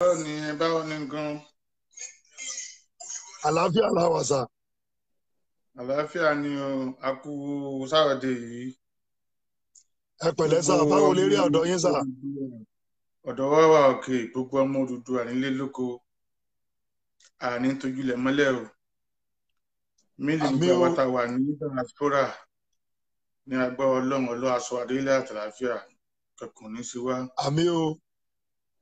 Báwo ni nǹkan? Àlàáfíà làwà sà. Àlàáfíà ni o, a kú sáwọ́dé yìí. Ẹ pẹ̀lẹ́ sà, báwo lè rí ọ̀dọ̀ yín sà? Ọ̀dọ̀ wa wà òkè, gbogbo ọmọ Odùduwà nílé lóko, àní tójúlẹ̀ mọ́lẹ̀ o. Mílì gbogbo àwátà wà ní diaspora ní agbára Ọlọ́run aṣọ adélé àtàlàáfíà kankan ní sí wá. Àmín o.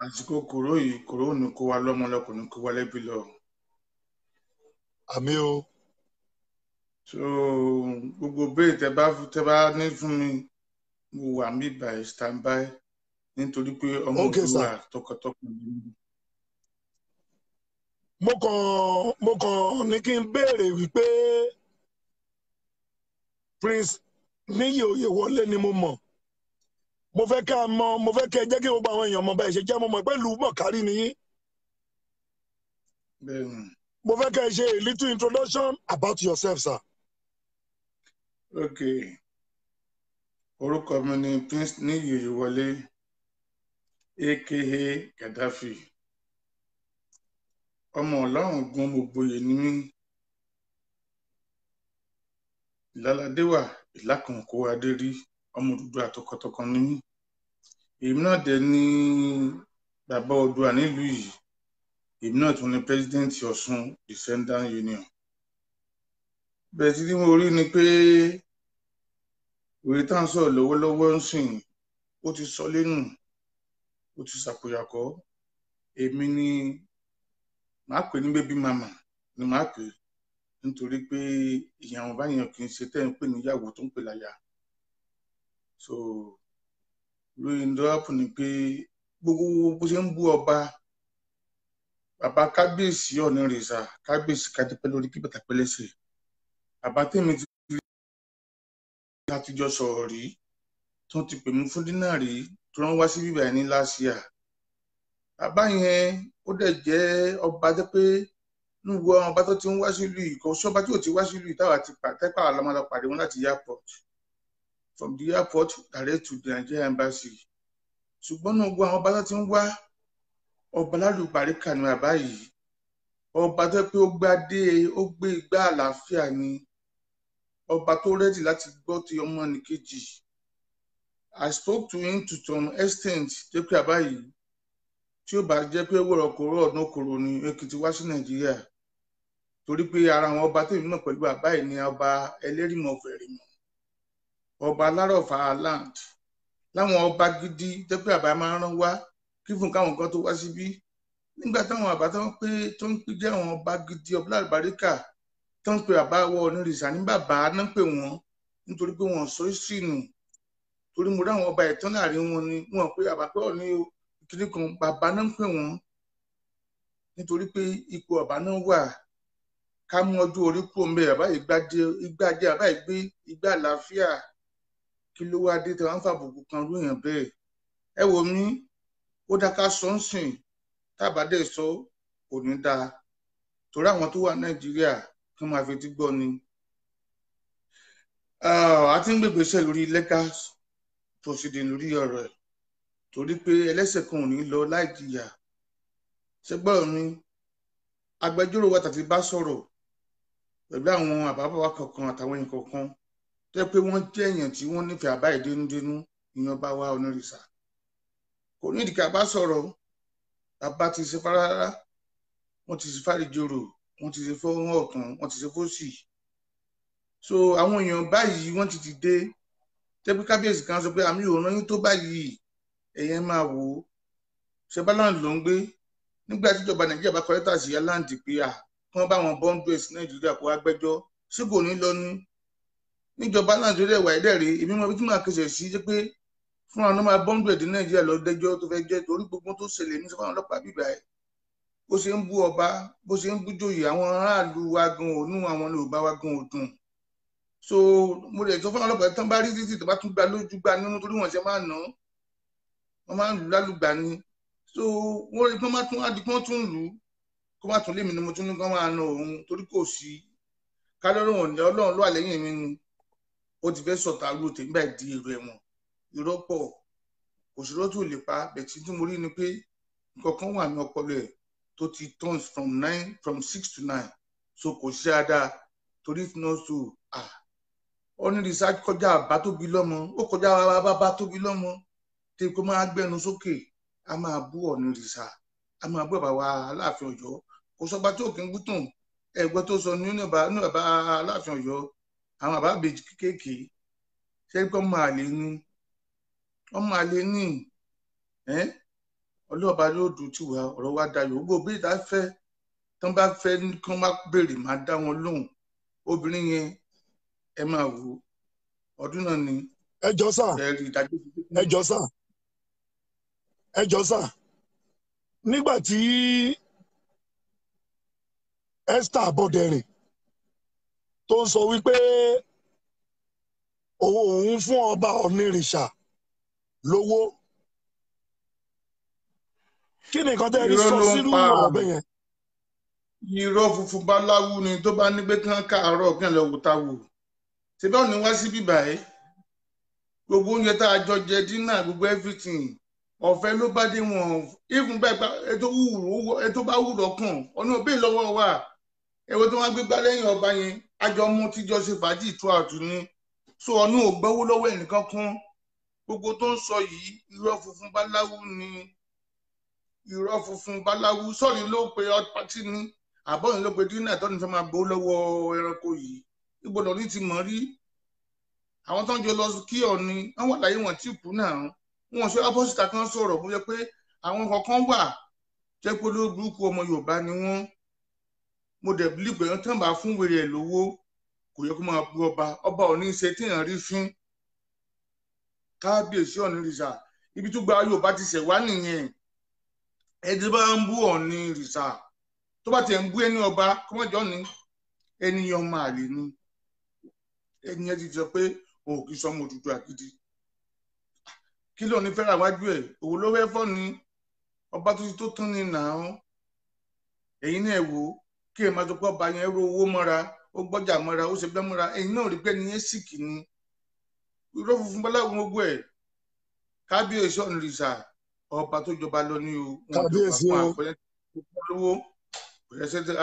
Àsìkò kòró yìí, kòró ò ní kó wa lọ́mọ lọ, kò ní kó wa lẹ́bí lọ. Àmín o. So gbogbo béèrè tẹ bá ní fún mi, mo wà mí by standby nítorí pé ọmọ Odùduwà tọkàntọkàn ni. Mo kàn ní kí n béèrè wípé Prince Níyì Oyèwọlé ni mo mọ̀. Mo fẹ́ kẹ́ jẹ́ kí gbogbo àwọn èèyàn mọ̀ bẹ́ẹ̀ ṣe jẹ́, mo mọ̀ pé ìlú mọ̀kárí ni yín. Bẹ́ẹ̀ni. Mo fẹ́ kẹ́ ṣe a little introduction about yourself, sir. Okay. Orúkọ mi ni Prince Níyì Oyèwọlé aka Gaddafi. Ọmọ Ọlọ́run gun Ògbóyè ni mí. Ìlàládéwà ìlàkànkó adérí, ọmọ Odùduwà tọkàntọkàn ni mí. Èmi náà dẹ̀ ni bàbá Oòduà nílùú yìí. Èmi náà tún ni president Ọ̀ṣun Descendant Union. Bẹ́ẹ̀ tí mo rí ni pé òye tá ń sọ̀rọ̀ lọ́wọ́lọ́wọ́ ń sìn, ó ti sọ lẹ́nu, ó ti ṣàkóyàkọ́. Èmi ni màá pè ní baby mama ni màá pè, nítorí pé ìyàwó báyẹn kì í ṣe tẹ́ ń pè níyàwó tó ń pè láya. So lórí ndọ́ọ̀pù ni pé gbogbo bó ṣe ń bú ọba, bàbá kábíyèsí Ọ̀nìrìṣà, kábíyèsí kádépẹ́ lórí kí bàtà pẹ́lẹ́sẹ̀. Bàbá tèmi ti rí látijọ́ sọ̀rọ̀ rí, tó ti pè mí fún dínà rí, tó rán wá sí bíbá ẹni láṣìá. Bàbá yẹn ó dẹ̀ jẹ́ ọba jẹ́ pé nígbà àwọn ọba tó ti ń wá sílùú yìí, kò sọ́ba tí ò ti wá sílùú yìí táwa ti tẹ́pà lọ́mọ lọ pàdé wọn láti airport, from the airport direct to the Nigeria embassy. Ṣùgbọ́n náà gbogbo àwọn ọba tó ti ń wá, ọba lálùbáríkà ni bàbá yìí. Ọba tó pé ó gbádé, ó gbé igbá àlàáfíà ni. Ọba tó rẹ́dì láti gbọ́ ti ọmọ nìkejì. I spoke to him to some extent tó pé bàbá yìí tí ó bá jẹ́ pé wọ̀rọ̀ kòró ọ̀nà kòrò ni Èkìtì wá sí Nàìjíríà, torí pé ara àwọn ọba tèmi náà pẹ̀lú bàbá yìí ni ọba Ẹlẹ́rìmọ̀ Fẹ̀rìmọ̀, ọba Alárọ̀fà land, láwọn ọba gidi jẹ́ pé bàbá máa ń rán wá kí fún káwọn kan tó wá síbí. Nígbà táwọn bàbá tó ń pè jẹ́ àwọn ọba gidi ọba lálùbáríkà tó ń pè bàbá wọ Ọ̀nìrìṣà ní bàbá náà pè wọ́n, nítorí pé wọ́n sọ ìsìnù, torí mo rí àwọn ọba ìtàn láàrin wọn ni wọ́n pé bàbá pé Ọ̀ní kìnnì kan, bàbá náà pè wọ́n, nítorí pé ipò bàbá náà wà. Ká mú ọdún orí kúrò ń bẹ, bàbá yìí gbádé, bàbá yìí gbé igbá àlàáfíà. Kí ló wá dé tí wọ́n ń fàbùkù kan lóyàn bẹ́ẹ̀? Ẹ wò mí, ó dá ká sọ ń sìn, tábàdé sọ kò ní dáa, torí àwọn tó wà Nàìjíríà kí wọ́n máa fi ti gbọ́ ni. A ti ń gbègbèsẹ̀ lórí legal proceeding lórí ọ̀rọ̀ ẹ̀, torí pé ẹlẹ́ṣẹ̀ kan ò ní lọ láì jìyà. Ṣẹ́gbọ́n mi, agbẹjọ́rò wa tàbí bá sọ̀rọ̀ pẹ̀lú àwọn àbábọ̀ kankan àtàwọn èèyàn kankan tó yẹ pé wọ́n jẹ́ èèyàn tí wọ́n nífẹ̀ẹ́ àbá ìdénúdénú, ìyẹn bá wá Ọ̀nìrìṣà. Kò ní ìdíkà bá sọ̀rọ̀, bàbá ti ṣe fárárá, wọ́n ti ṣe fàríjòrò, wọ́n ti ṣe fọ́wọ́n ọ̀tún, wọ́n ti ṣe fósì. So àwọn èèyàn báyìí wọ́n ti dìde, tẹ́bí kábíyèsí kan sọ pé àmì òòrùn yín tó báyìí, ẹ̀yẹn máa wò ó. Ṣé Báláǹdì ló ń gbé? Nígbà tí ìjọba Nàìjíríà bá kọ́lẹ́tà sí Yálàǹdì pé kí wọ́n bá wọn bọ́ńdù ẹ̀ sí Nàìjíríà kó wá gbẹ́jọ́, sí kò ní lọ ní. Níjọba Nàìjíríà wà ẹ̀dẹ̀rẹ̀, èmi mọ̀ bí tí màá kẹsẹ̀ sí jẹ́ pé fún àwọn ọmọ bọ́ńdù ẹ̀ dé Nàìjíríà lọ dẹjọ́ tó fẹ́ jẹ́, torí gbogbo tó ṣẹlẹ̀ ní sọ́kàn ọlọ́pàá bíbá ẹ̀. Bó ṣe ń bú ọba, bó ṣe ń bú jòyè, àwọn aráàlú wa gan ònú, àwọn Yorùbá wa gan òdùn. So mo lè sọ fún àwọn ọlọ́pàá tán bá rí títì tó bá tún gba lójú gba nínú, torí wọ́n ṣe máa ná, wọ́n máa ń lù lálùgbà ni. So wọ́n rí kí wọ́n má tún adigun tún lù ú, kó má tún lé mi ni mo tún ní kí wọ́n máa na òun, torí kò sí kálọ́rọ̀ wọn ní Ọlọ́run ló wà lẹ́yìn mi ni. Ó ti fẹ́ sọ̀tà lù tèmi di èrò ẹ̀wọ̀n, irọ́ pọ̀, kò sí rọ́tò lè pa. Bẹ̀tí tí mo rí ni pé nǹkan kan wà ní ọpọlọ ẹ̀ tó ti turn from 6 to 9 so kò ṣe dáadáa torí if not so onírìṣà kọjá àbá tóbi lọ́mọ ó kọjá bàbá tóbi lọ́mọ tí kò máa gbẹnu sókè a máa bú onírìṣà a máa bú bàbá wa Aláàfin Ọ̀yọ́ kò sọgbà tí òkè ń gútùn ẹgbẹ́ tó sọ ní bàbá Aláàfin Ọ̀yọ́ àwọn bàbá àbèjì kéékèèké ṣé pé ọmọ àlè ní ọlọ́ọ̀bá yóò dùn tí wà ọ̀rọ̀ wa dayọ̀ gbogbo bí ìta fẹ́ tán bá fẹ́ kí wọ́n bá béèrè máa dá wọn lóhùn obìnrin yẹn ẹ máa wò ọdún náà ni. ẹjọ́ sà nígbà tí Esther Aboderin tó ń sọ wípé òun fún ọba Onírìṣà lówó kí ni nǹkan tẹ́ rí sọ sírú ọ̀bẹ yẹn. irọ́ funfun báláwú ni tó bá ní pé kán káàárọ̀ kí n lọ wò ta wò ṣé báwo ni wá sí bíbá ẹ gbogbo oúnjẹ tá a jọ jẹ dínà gbogbo everything ọ̀fẹ́ ló bá dé wọn even bẹ́ẹ̀ ètò bá wù lọ́kàn ọ̀nà òbí lọ́wọ́ wà ẹ̀wọ̀n tó wá gbégbá lẹ́yìn ọba yẹn àjọ mú tíjọ ṣe fàájì tó àtún ní so ọ̀nà ò gbọ́wọ́ lọ́wọ́ ẹnìkan kan gbogbo tó ń sọ yìí irọ́ funfun báláwú ni irọ́ funfun báláwú sọ́ọ̀ni ló pe ọtí ní àbọ̀yìn ló pe dínà tọ́ni fẹ́ máa gbó lọ́wọ́ ẹranko yìí ibo lọ́ní ti mọ̀ rí àwọn tó ń jọ lọ kí Ọ̀ọ̀ni wọ́n wà láyé wọn tí kú náà wọn ṣe opposite kan sọ̀rọ̀ bó jẹ́ pé àwọn kankan wà jẹ́ pé ló burúkú ọmọ Yorùbá ni wọ́n mo dẹ̀ bílí pé wọ́n tàn bá fún wèrè ẹ̀ lówó kò yẹ kó máa bu ọba Ọ̀ọ̀ni ṣe tí èèyàn rí fín kábíyèsí Onírìṣà ibi tó gba Yorùbá ti ṣẹ̀ wá nìyẹn ẹni bá ń bú Onírìṣà tó bá tiẹ̀ ń bú ẹni ọba kọ́mọ́jọ́ ni ènìyàn máa lè ní ẹni ẹ ti sọ pé òun kì í sọmọ Odùduwà àgídí kí ló ní fẹ́ràn wájú ẹ̀ òun ló fẹ́ fọ́ ni ọba tó tán ni nàá ẹ̀yin náà wò ó kí ẹ máa tó pọ̀ bá yẹn ro owó mọ́ra ó gbọ́jà mọ́ra ó ṣe bẹ́ẹ̀ mọ́ra ẹ̀yin náà rí pé ẹni yẹn sì kì ní irọ́ funfun báláwo gbogbo ẹ̀ kábíyèsí Onírìṣà ọba tó jọba lọ ní o wọn jọba fún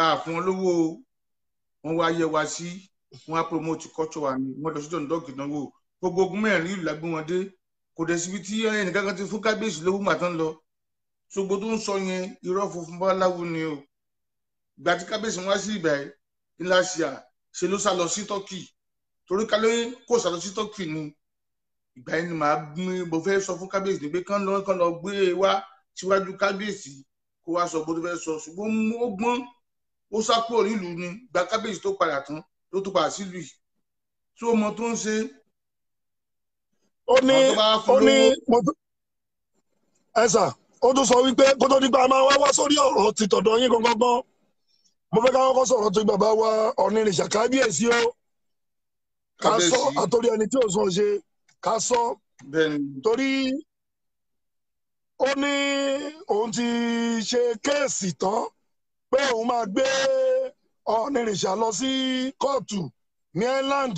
àfún olówó wọn wá yẹ wá sí wọn á promote culture wa ni wọn lọ sí John dog náwó gbogbo ogun mẹ́rin ìlú lágbé wọn dé kò dẹ̀ síbi tí ẹnìkan kan ti fún kábíyèsí lówó mà tán lọ ṣùgbọ́n tó ń sọ yẹn irọ́ funfun báláwo ni o ìgbà tí kábíyèsí wá sí ìgbà ẹ ńlá ṣíà ṣe ló sá lọ sí Turkey torí ká lóyún kò sá lọ sí Turkey ni ìgbà yẹn ni mo fẹ́ sọ fún kábíyèsí ni pé kán lọ gbé e wá síwájú kábíyèsí kó wá sọ bó tó fẹ́ sọ ṣùgbọ́n ó gbọ́n ó sá kúrò nílùú ni gba kábíyèsí tó padà tán ló tó padà sílùú yìí tí ó mọ tó ń ṣe. ó ní ẹ̀sà ó tún sọ wípé kó tó nípa máa wá sórí ọ̀rọ̀ ti tọ̀dọ̀ yín gangan mo fẹ́ ká kọ́kọ́ sọ̀rọ̀ tó bàbá wa Onírìṣà kábíyèsí ó ká sọ àtòrí ẹni tí ò sọ ṣe ká sọ torí ó ní òun ti ṣe kéèsì tán pé òun máa gbé Onírìṣà lọ sí kóòtù ní Ireland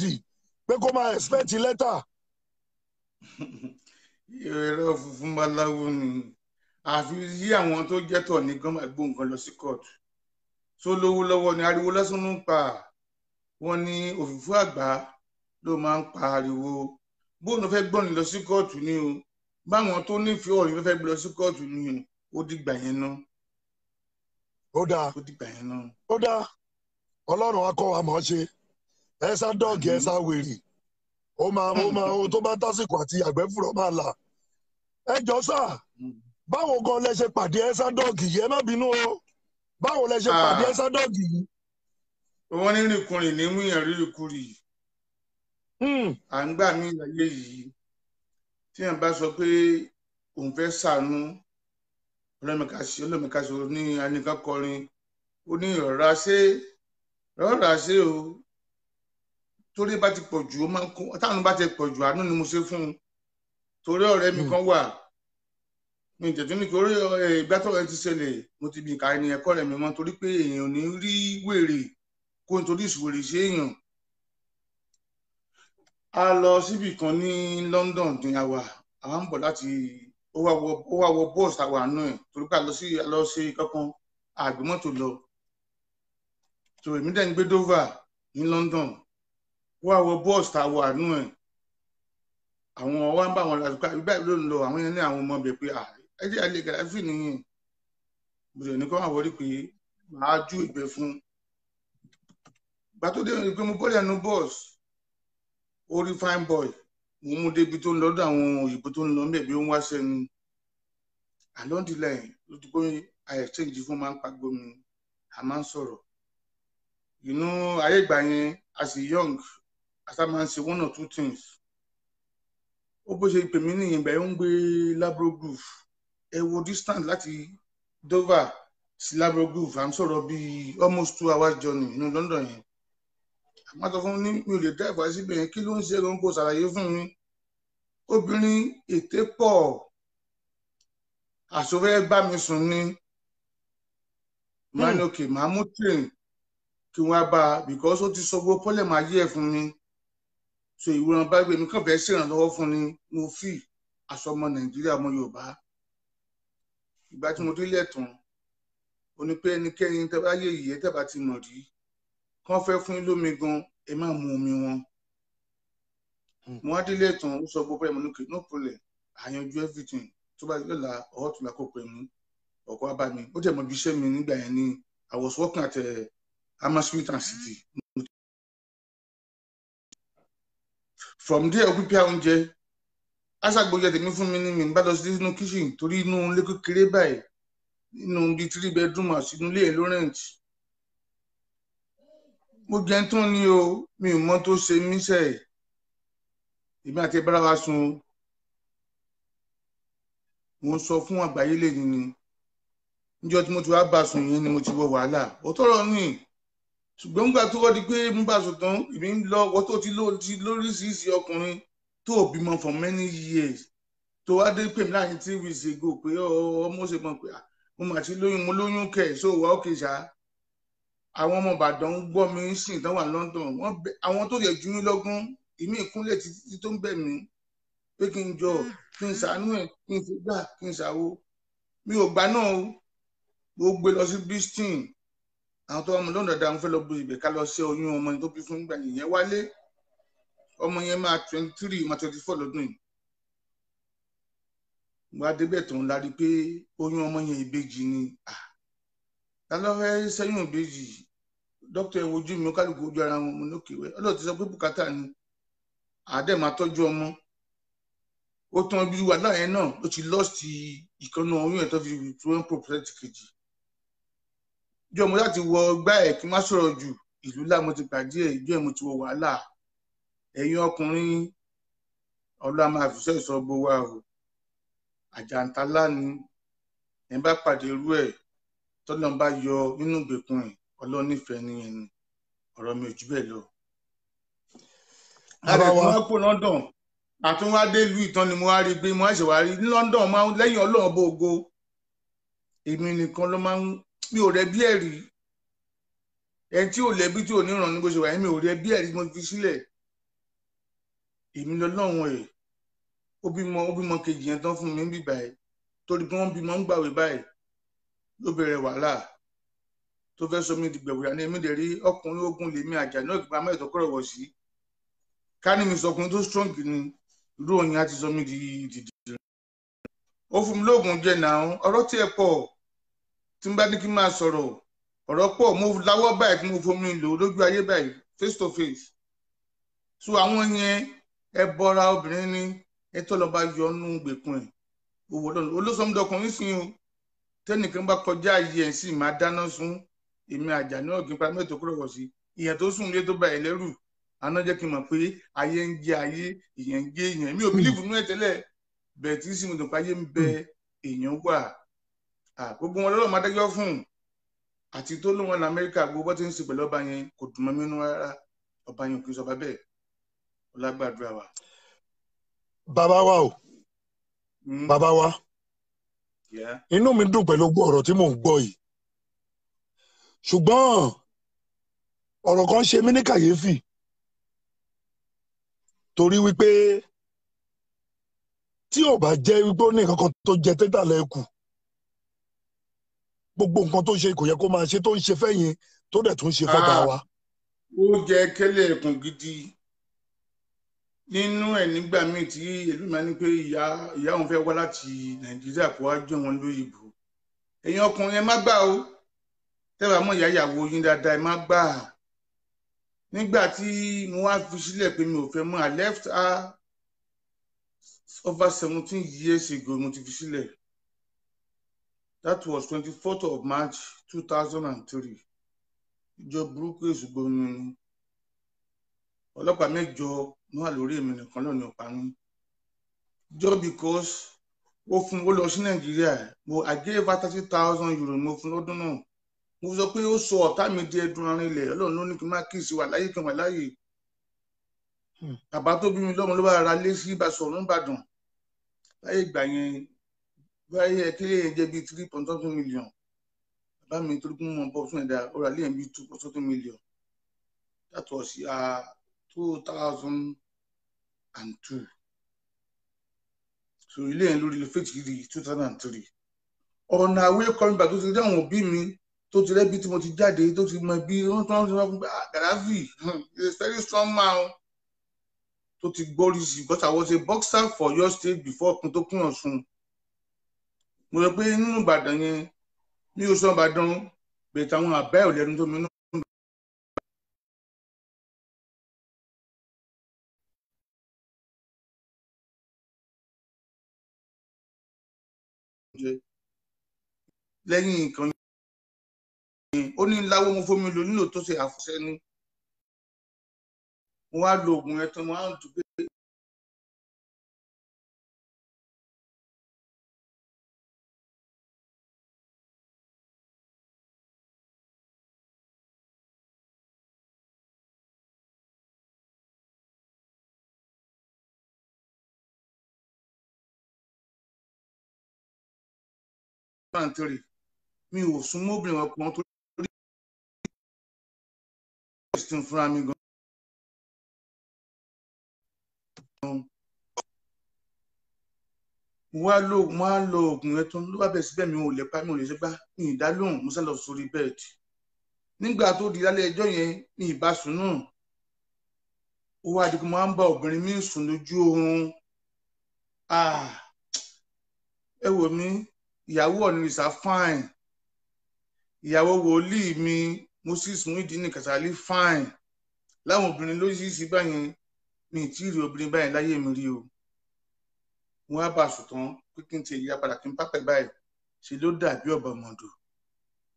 pé kó máa expect lẹ́tà. irọ́ funfun báláwo ni àfi yí àwọn tó jẹ́ tọ̀ ní gan máa gbó nǹkan lọ sí kóòtù tó lówó lọ́wọ́ ni ariwo lásán ló ń pa wọ́n ní òfìfú àgbà ló máa ń pa ariwo bóun fẹ́ gbọ́n ní lọ sí kóòtù ni o báwọn tó nífẹ̀ẹ́ ọ̀rìn fẹ́ gbé lọ sí kóòtù ni o ó dìgbà yẹn náà. ó dáa Ọlọ́run akọ àmọ́ ṣe ẹ̀sà dọ́ọ̀gì ẹ̀sà wèrè ó máa tó bá tásìkò àti àgbẹ̀ fúrọ̀ máa là ẹ jọ sà báwo gan lẹ ṣe pàdé ẹ̀sà dọ́ọ̀gì yìí ẹ má bínú o báwo lẹ ṣe pàdé ẹ̀sà dọ́ọ̀gì yìí. wọ́n ní rìnkùnrin ní múyàn rírìkúrì à ń gbà mí láyé yìí tí èèyàn bá sọ pé òun fẹ́ ṣàánú ọlọ́mìkàṣe ní anìkan kọrin ó ní ìrọ̀rá ṣe o torí bá ti pọ̀ jù ó máa ń kó táwọn bá ti pọ̀ jù àánú ni mo ṣe fún un torí ọ̀rẹ́ mi kan wà mi ìjẹ̀tú ní kí orí ìgbà tó rẹ̀ ti ṣẹlẹ̀ mo ti bí ìka ẹni ẹ̀kọ́ rẹ̀ mi mọ́ torí pé èèyàn ò ní rí wèrè kó nítorí ìṣòwèrè ṣe èèyàn. A lọ síbì kan ní London ní àwa ń bọ̀ láti ó wá wọ bọ́ọ̀sì àwọn àánú ẹ̀ torí pé a lọ sí kankan àgbẹ̀mọ́tò lọ tó èmi dẹ̀ ń gbé Dover ní London ó wá wọ bọ́ọ̀sì àwọn àánú ẹ̀ àwọn wá ń bá wọn lásìkò àbí báyìí ló ń lọ àwọn yẹn ní àwọn ọmọ bẹ̀ pé ẹ jẹ́ àlè Gaddafi nìyí bùrẹ̀ ní kọ́ wà wọlé pé màá ju ìgbẹ́ fún gbà tó dé pé mo bọ́ọ̀lù ẹnu bọ́ọ̀sì ó rí fine boy mo mú débi tó ń lọ́dọ̀ àwọn òyìnbó tó ń lọ mẹ́bí ó ń wá sẹ́nu along the line ló ti pé I exchange fún máa ń pàgbọ́ mi a máa ń sọ̀rọ̀ ayé ìgbà yẹn as a young as a man say one or two things ó bó ṣe pè mí nìyẹn ìgbà yẹn ń gbé Labro Grove ẹ wo distance láti Dover sí Labro Grove à ń sọ̀rọ̀ bíi almost 2 hours journey nínú London yẹn àmọ́ tó fún mi ò lè dá ìwà síbẹ̀ yẹn kí ló ń ṣe ẹ̀rọ ń kó ṣàlàyé fún mi obìnrin ètè pọ̀ àṣọfẹ́ bá mi sùn ni máa ní òkè máa mú train kí wọ́n bá a because ó ti sọ gbogbo pọ́lẹ̀ máa yé ẹ̀ fún mi so ìwúran bá gbé mi kàn fẹ́ ṣèrànlọ́wọ́ fún ni mo fi aṣọ ọmọ Nàìjíríà ọmọ Yorùbá ìgbà tí mo délé ẹ̀tàn ó ní pé ẹnikẹ́ni tẹ́ bá yé ìyẹ́ tẹ́ bá ti mọ̀ rí kán fẹ́ fún yín lómi gan ẹ má mu omi wọn mo wá délé ẹ̀tàn ó sọ gbogbo ẹ̀ mo ní kí no problem àyànjú everything tó bá lọ́la ọ̀họ́ tó la kó pẹ̀ mú ọkọ̀ abá mi ó jẹ́ mọ́ bí iṣẹ́ mi nígbà yẹn ni I was working at Hammersmith and City from there òpípẹ́ oúnjẹ aṣàgbọ́jẹ tèmi fún mi ní mi bá lọ sí inú kitchen torí inú ilé kékeré báyìí nínú bíi 3 bedroom àti inú ilé ẹ̀ Laurent mo jẹun tán ni o mi ò mọ tó ṣe mí sẹ́ẹ̀ èmi àti ẹbára wa sùn mo sọ fún àgbáyé lè ní níjọ́ tí mo ti wá bá sùn yẹn ni mo ti wọ wàhálà ó tọrọ ní ṣùgbọ́n nígbà tó wọ́n di pé mo bá sùn tán èmi ń lọ wọ́n tó ti lóríṣiríṣi ọkùnrin tó bímọ for many years tó wá dé pè mí láàrin 3 weeks ago pé ọmọ ṣe mọ̀ pé mo mà ti lóyún mo lóyún kẹ̀ so wà ó kè ṣá àwọn ọmọ Ìbàdàn ń gbọ́ mi sìn tán wà London àwọn tó yẹ jù mí lọ́gún ìmí ìkúnlẹ̀ títí tó ń bẹ̀ mí pé kí n jọ kí n ṣàánú ẹ̀ kí n fi gbà kí n ṣàwo mi ò gbà náà o mo gbé lọ sí Bristol àwọn tó wà mọ lọ́nà dáa ń fẹ́ lọ bu ibẹ̀ ká lọ ṣe oyún ọmọ yẹn tó bí fún ìgbà yẹn wálé ọmọ yẹn máa 23 máa 24 lọ́dún yìí wọ́n á débẹ̀ tó ń lárí pé oyún ọmọ yẹn ìbejì ni ta ló fẹ́ sẹ́yìn ìbejì dókítà ẹ̀ wojú mi ó kálukú ojú ara wọn mo lókè wẹ́ ọlọ́ọ̀ ti sọ pé bùkátà ni àádẹ́ máa tọ́jú ọmọ ó tán ibi wà láyẹn náà ó ti lọ́ọ̀sì ìkànnà oyún ẹ̀ tó fi tó ń pòpẹ́tì kejì ìjọ mo láti wọ gbá ẹ̀ kí n má sọ̀rọ̀ jù ìlú lá mo ti pàdé ẹ̀ ìjọ ẹ̀ mo ti wọ wàhálà ẹ̀yin ọkùnrin ọlọ́run máa fi sẹ́ẹ̀ sọ bó wà o àjàntálá ni ẹ̀ bá pàdé irú ẹ̀ tọ́lọ́ bá yọ nínú ìgbèkùn ẹ̀ ọlọ́run nífẹ̀ẹ́ nìyẹn ni ọ̀rọ̀ mi ò jù bẹ́ẹ̀ lọ. láti fún wa kó London àtúnwádé ìlú ìtàn ni mo wá rí gbé mo wá ṣe wá rí ní London máa ń lẹ́yìn ọlọ́run bó ogo èmi nìkan ló máa ń mi ò rẹ bí ẹ̀rí ẹni tí ò lẹ́bí tí ò ní ràn ní bó ṣe wà mi ò rẹ bí ẹ̀rí mo fi sílẹ̀ èmi lọ́lọ́run ẹ̀ ó bímọ kejì yẹn tán fún mi bíbá ẹ̀ torí bí wọ́n bímọ ń gbàwé báyìí ló bẹ̀rẹ̀ wàhálà tó fẹ́ sọ mí di gbẹ̀wòrán ní èmi dẹ̀ rí ọkùnrin ogun lèmi àjà náà gbà má ìtọ́kọ̀rọ̀ wọ̀ sí ká ní mi sọkùnrin tó strong ni irú òyìn á ti sọ mí di dìdì ó fún mi lóògùn jẹ náà ọ̀rọ̀ tí ẹ pọ̀ tí n bá ní kí n máa sọ̀rọ̀ ọ̀rọ̀ pọ̀ mo láwọ́ báyìí tí mo fomi lò lójú ayé báyìí face to face so àwọn yẹn ẹ bọra obìnrin ní ẹ tó lọ bá yọ nú gbèkùn ẹ owó lọ́nà olóṣèlú sí o tẹ́nìkan bá kọjá ayé ẹ̀ sì máa dáná sun èmi àjà náà kí n pa mẹ́tò kúrò wọ̀ sí ìyẹn tó sùn lé tó bá ẹ lẹ́rù àná jẹ́ kí n mọ̀ pé ayé ń jẹ ayé ìyẹn ń gé èèyàn mi ò bílíìfù nínú ẹ̀ tẹ́lẹ̀ bẹ́ẹ̀ tí sì mo dùn pé ayé ń bẹ èèyàn wà gbogbo wọn lọ́rọ̀ máa dájọ́ fún àti tó ló wọn ní Amẹ́ríkà gbogbo bó ti ń ṣe pẹ̀lú ọba yẹn kò dùn mọ́ mi nínú rárá ọba yẹn kì í sọba bẹ́ẹ̀ ọlágbàdúrà wa. bàbá wa o bàbá wa inú mi dùn pẹ̀lú ọ̀rọ̀ tí mò ń gbọ́ yìí ṣùgbọ́n ọ̀rọ̀ kan ṣe mí ní kàyéfì torí wípé tí ò bá jẹ́ wípé ó ní nǹkan kan tó jẹ tẹ́tà lẹ́kù gbogbo nǹkan tó ṣe kò yẹ kó máa ṣe tó ń ṣe fẹ́yìn tó dẹ̀ tún ṣe fọ́gà wa. ó jẹ kẹ́lẹ́ ẹ̀kùn gidi nínú ẹ̀ nígbà míì tí èlú máa ní pé ìyá òun fẹ́ wá láti Nàìjíríà kó wá jọ wọn lóyìnbó ẹ̀yin ọkùnrin ẹ má gbà ó tẹ́wàá mọ̀ ìyá ìyàwó yín dáadáa ẹ má gbà á nígbà tí mo wá fi sílẹ̀ pé mi ò fẹ́ mọ́ I left her over 17 years ago mo ti fi sílẹ̀ that was 24th of March 2003 ìjọ burúkú èṣù gbóyún ni ọlọ́pàá mẹ́jọ ní wà lórí èmi nìkan lọ́nà ọ̀pá ní just because ó lọ sí Nàìjíríà I gave her 30,000 euro mo fún lọ́dún náà mo sọ pé ó sọ ọ̀tá mi di ẹdun arin ilẹ̀ Ọlọ́run ló ní kí n má kí ìsìn wà láyé kan wà láyé bàbá tó bí mi lọ́mọ ló bá ra lé sí Ìbàdàn Ìbàdàn láyé ìgbà yẹn báyé kí lè jẹ́ bíi 3.something million bàbá mi torí kún mọ́ bọ́ fún ẹ̀dá ó ra lé yẹn bíi 2.something million that was 2002 so ilé yẹn lórí fèjì rí 2003 ọ̀nà àwé kọrin bàtó ti rí àwọn òbí mi tó ti rẹ́bí tí mo ti jáde tó ti mọ bí wọ́n tán ti wọ́n fún Gaddafi is a very strong man tó ti gbórí sí because I was a boxer for your state before kun tó kún Ọ̀ṣun mo rò pé nínú Ìbàdàn yẹn ní oṣù Ìbàdàn bẹ̀ẹ̀ táwọn àbẹ́ ò lẹ́nu tó mi náà. lẹ́yìn nǹkan ó ní láwọ́ mo fómi lò nílò tó ṣe àfọ̀ṣẹ́ ni mo wá lo oògùn ẹ̀ tán mo á dùn pé mi ò sún mọ́bìnrin ọkùnrin tó rí ìsìn fúnra mi gan. mo wá lo oògùn ẹ̀ tó ló bá bẹ̀ síbẹ̀ mi ò lè pa mi ò lè ṣe gbá mi ìdá lóhùn mo sá lọ sórí bẹ́ẹ̀dì nígbà tó di lálẹ́ ẹjọ́ yẹn ní ìbásùn náà ó wá di pé mo máa ń bá obìnrin mi sùn lójú oorun ẹ wò mí ìyàwó Ọ̀nìrìṣà fine ìyàwó wòlíì mi Moses Muideen Kasali fine láwọn obìnrin lóṣìṣì báyẹn mi ì tí ì rí obìnrin báyẹn láyé mi rí o wọn á bá a sùn tán pé kí n ti ìyá padà kí n pápẹ́ báyìí ṣe ló dàbí ọ̀bà mọ̀dò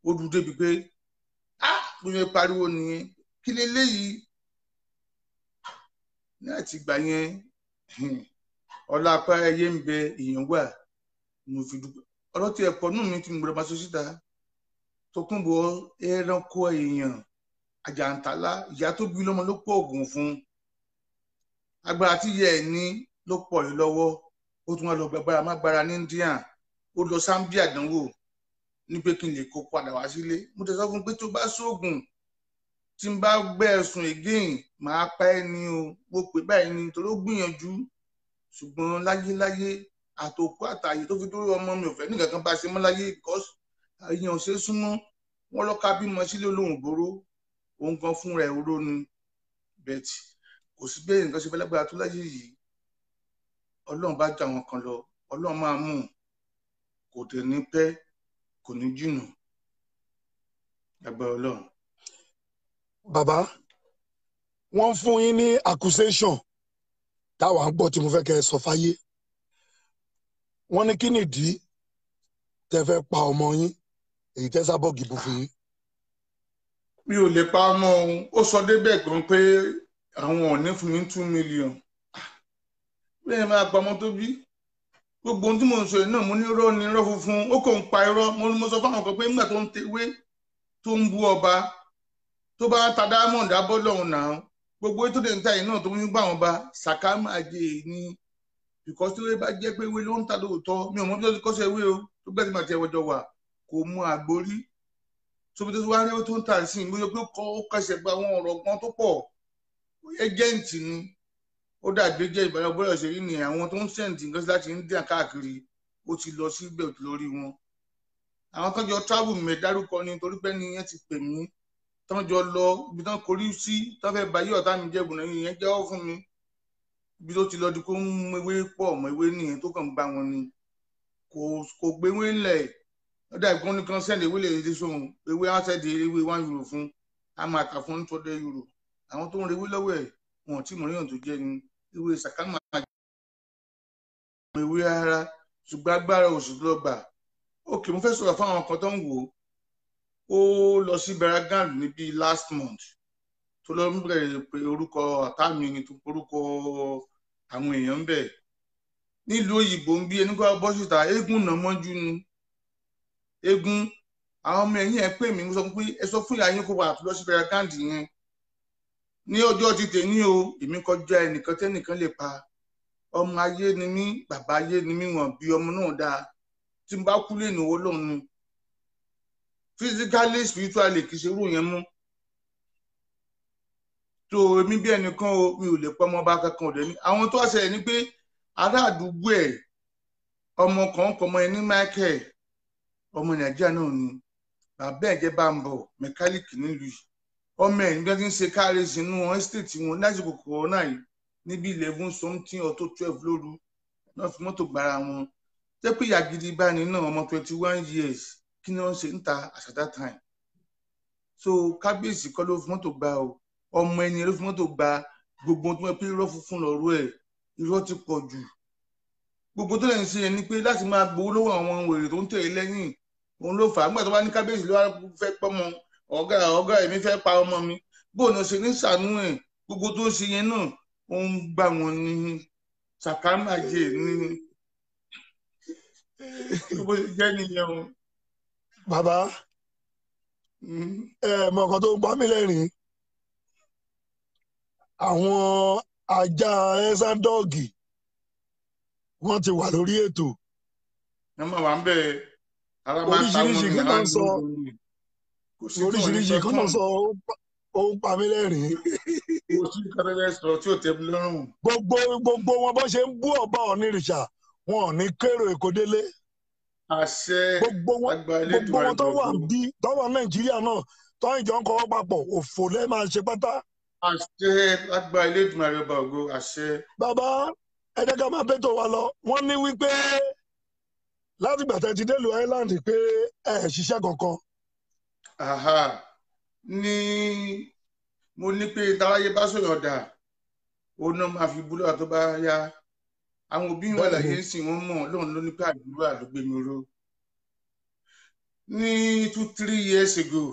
ó dúró débi pé mo yẹ pariwo nìyẹn kí leléyìí ní àti ìgbà yẹn ọlá apá ẹyẹ ń bẹ èèyàn wà mo fi dúpẹ́ ọ̀rọ̀ tí ẹ̀pọ̀ nù mí tí mo rẹ̀ máa ṣe síta tó kún bọ ẹranko èèyàn àjàǹtálá ìyá tó bí lọ́mọ ló pọ̀ ògùn fún agbára tí ìyá ẹ̀ ní ló pọ̀ yìí lọ́wọ́ ó tún wá lọ gbàgbára má gbára ní India ó lọ Zambia dánwò ní pé kí n lè kó padà wá sílé mo tẹ̀ sọ fún pé tó bá sóògùn tí n bá gbé ẹ̀sùn again máa pa ẹ́ ní o mo pè báyìí ni torí ó gbìyànjú ṣùgbọ́n láyéláyé àtòkù àtàyè tó fi dúró ọmọ mi ò fẹ́ nìkan kan bá ṣe mọ́ láyé because èèyàn ò ṣe é súnmọ́ wọn lọ́ka bímọ sílé olóhùn gbòòrò òun kan fún rẹ̀ oró ni bẹ́ẹ̀tì kò sí bẹ́ẹ̀ nǹkan ṣe fẹ́ lágbára tó láyé yìí Ọlọ́run bá jà wọn kan lọ Ọlọ́run máa mú kò dé ní pẹ́ kò ní jìnnà agbára Ọlọ́run. bàbá wọ́n fún yín ní accusation táwa ń gbọ́ tí mo fẹ́ kẹ́ ẹ sọ fáyé wọ́n ní kí nìdí tẹ́ fẹ́ pa ọmọ yín èyí tẹ́ Sábọ̀gì bú fún yín. mi ò lè pa ọmọ òun ó sọ débẹ̀ gan pé àwọn ò ní fún mi 2 million bẹ́ẹ̀ máa pa ọmọ tó bí gbogbo ohun tí mo ń sọ yìí náà mo ní irọ́ ní irọ́ funfun ó kò ń pa irọ́ mo sọ fáwọn kan pé nígbà tó ń tewé tó ń bú ọba tó bá ta diamond abọ́ lọ́hùn náà gbogbo ètò ìdè níta yìí náà tó ń gbà wọn bá sàkámà jẹ ní because tí wọ́n bá jẹ́ pé ewé ló ń ta lóòótọ́ mi ò mọ bí wọ́n ti kọ́ sí ewé o tó gbẹ́sì máa ti ẹwọ́jọ wà kò mú àgbórí tóbi tó wá rí ewé tó ń ta sí i mo yọ pé ó kẹsẹ̀ gba àwọn ọ̀rọ̀ kan tó pọ̀ ẹjẹ́ǹtì ni ó dàgbé jẹ́ ìbára bọ́lá ṣe rí ni àwọn tó ń sẹ́ǹtì nǹkan sí láti India káàkiri ó ti lọ síbẹ̀ lórí wọn. Àwọn tó jọ travel mi dárúkọ ni torí pé ni yẹn ti pè mí tán jọ lọ ibi tán korí sí tán fẹ́ bá yí ọ̀tá mi jẹ́ ìbùnà yẹn jẹ́wọ́ fún mi ibi tó ti lọ di kó ń mú ewé pọ̀ mọ́ ewé nìyẹn tó kàn ń bá wọn ni kò gbé ewé ńlẹ̀ ó dà ìgbọ́n ní kan sẹ́ǹdì ewé lè dé sóhun ewé á sẹ́ǹdì ewé €1 fún a máa tà fún €200 àwọn tó ń rewé lọ́wọ́ ẹ̀ wọn tí mọ̀ríyàn tó jẹ́ ni ewé sàkámà ewé ara ṣùgbọ́n agbára oṣù lọ gbà òkè mo fẹ́ sọ̀rọ̀ fún àwọn kan tó ń wò ó lọ sí Beragan níbi last month tó lọ ń bẹ̀rẹ̀ pé orúkọ ọ̀tá mi ni tó orúkọ àwọn èèyàn ń bẹ̀ nílùú òyìnbó ń bí ẹni kó bọ́ síta eégún náà mọ́jú ni eégún àwọn ọmọ ẹ̀yìn ẹ̀ pè mí mo sọ pé ẹ sọ fún ìyá yín kó wà tó lọ sí Beragan yẹn ní ọjọ́ ti tèmi o èmi kọjá ẹnìkan tẹ́nìkan lè pa ọmọ ayé ni mí bàbá ayé ni mí wọn bí ọmọ náà dáa tí n bá kú lè náwó lóhun ni physically spiritually kì í ṣe irú yẹn mú tó èmi bí ẹnìkan o mi ò lè pọ́ ọmọ bá kankan ọ̀dẹ́ ní àwọn tó ṣẹlẹ̀ ni pé ará àdúgbò ẹ̀ ọmọ kan kọ ọmọ ẹ ní Michael ọmọ Nàìjíríà náà ni bàbá ẹ̀ jẹ́ Bámbọ̀ mẹkáníìkì nílùú yìí ọmọ ẹ̀ nígbà tí ń ṣe káàrẹ̀ sínú ẹ́sítéètì wọn lásìkò kòrónà yìí níbi 11 something or 12 lóru náà fi mọ́tò gbára wọn jẹ́ pé ìyá gidi bá ní náà ọmọ 21 years kí ni wọ́n ṣe ń ta at that time so kábíyèsí kọ́ ló fi mọ́tò gbá o ọmọ ẹni ló fi mọ́tò gbá gbogbo tó wọ́n pé irọ́ funfun lọ́rọ́ ẹ̀ irọ́ ti pọ̀ jù gbogbo tó lè ń ṣe ẹni pé láti máa gbowó lọ́wọ́ àwọn wèrè tó ń tẹ̀lé lẹ́yìn òun ló fà á nígbà tó bá ní kábíyèsí ló wá fẹ́ pọ́mọ ọ̀gá èmi fẹ́ pa ọmọ mi bóun ṣe ní sànú ẹ̀ gbogbo tó ń ṣe yẹn náà ó ń gbà wọn ní sàkámàjẹ ní bó ṣe jẹ́ nìyẹn o. bàbá mọ nǹkan tó ń pa mí lẹ́rìn àwọn ajá ẹ́sádọ́ọ̀gì wọ́n ti wà lórí ètò. ẹ máa wà ń bẹ ara máa ń ta wọn ní ara ń sọ oríṣiríṣi kan náà sọ ó ń pa mí lẹ́rìn. kò sí kátẹ́lẹ́ sọ tí ò tẹ́ mi lọ́rùn. gbogbo wọn bó ṣe ń bú ọba Ọ̀nìrìṣà wọn ò ní kérò Èkó délé. àṣẹ gbogbo wọn tó wà bí tó wà Nàìjíríà náà tó ń jọ ń kọ́wọ́ papọ̀ òfò lẹ́ máa ṣe pátá. àṣẹ lágbà Elédùmarè ọba ògo àṣẹ. bàbá ẹ jẹ́ ká máa bẹ́tò wa lọ wọ́n ní wípé láti gbàtẹ́ ti délùú Island pé ẹ ṣiṣẹ́ kankan. ní mo ní pé táwáyé bá sọ̀rọ̀ dà òun náà máa fi búlọ̀ tó bá yá àwọn òbí wọn láyé ń sìn wọn mọ̀ lóun ló ní pé àdúrà ló gbé mi ró. ní 2-3 years ago